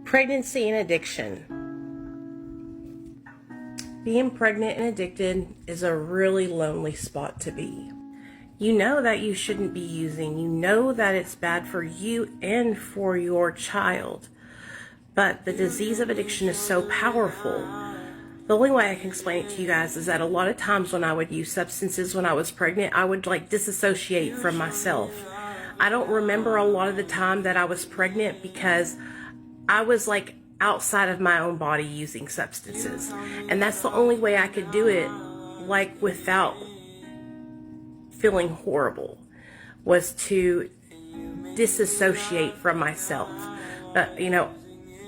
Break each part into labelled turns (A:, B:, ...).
A: Pregnancy and addiction. Being pregnant and addicted is a really lonely spot to be. You know that you shouldn't be using. You know that it's bad for you and for your child. But the disease of addiction is so powerful. The only way I can explain it to you guys is that a lot of times when I would use substances when I was pregnant, I would disassociate from myself. I don't remember a lot of the time that I was pregnant because I was outside of my own body using substances. And that's the only way I could do it without feeling horrible, was to disassociate from myself. But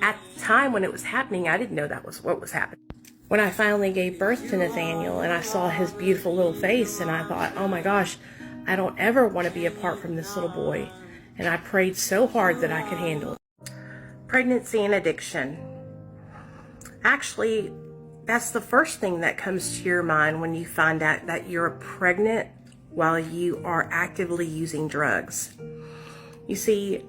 A: at the time when it was happening, I didn't know that was what was happening. When I finally gave birth to Nathaniel and I saw his beautiful little face, and I thought, oh my gosh, I don't ever want to be apart from this little boy. And I prayed so hard that I could handle it. Pregnancy and addiction. Actually, that's the first thing that comes to your mind when you find out that you're pregnant while you are actively using drugs. You see,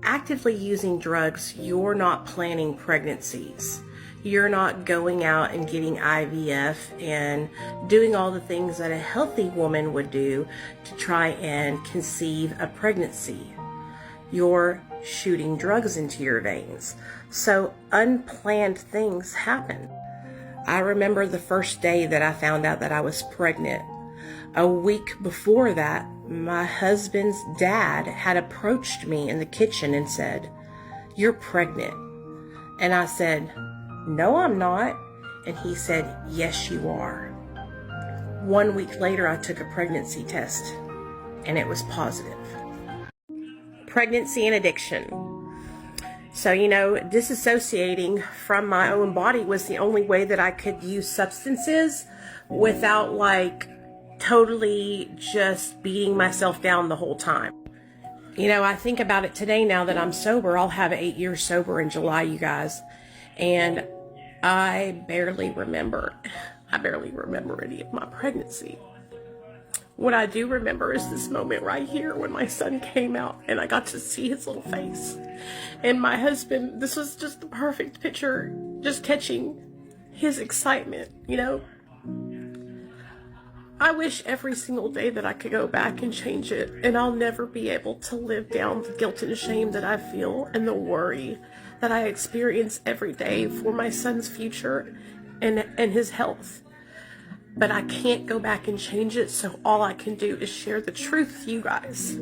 A: actively using drugs, you're not planning pregnancies. You're not going out and getting IVF and doing all the things that a healthy woman would do to try and conceive a pregnancy. You're shooting drugs into your veins. So unplanned things happen. I remember the first day that I found out that I was pregnant. A week before that, my husband's dad had approached me in the kitchen and said, "You're pregnant." And I said, "No, I'm not." And he said, "Yes, you are." 1 week later, I took a pregnancy test and it was positive. Pregnancy and addiction. So, disassociating from my own body was the only way that I could use substances without totally just beating myself down the whole time. I think about it today now that I'm sober. I'll have 8 years sober in July, you guys. And I barely remember any of my pregnancy. What I do remember is this moment right here when my son came out and I got to see his little face. And my husband, this was just the perfect picture, just catching his excitement, I wish every single day that I could go back and change it, and I'll never be able to live down the guilt and shame that I feel and the worry that I experience every day for my son's future and his health. But I can't go back and change it, so all I can do is share the truth with you guys.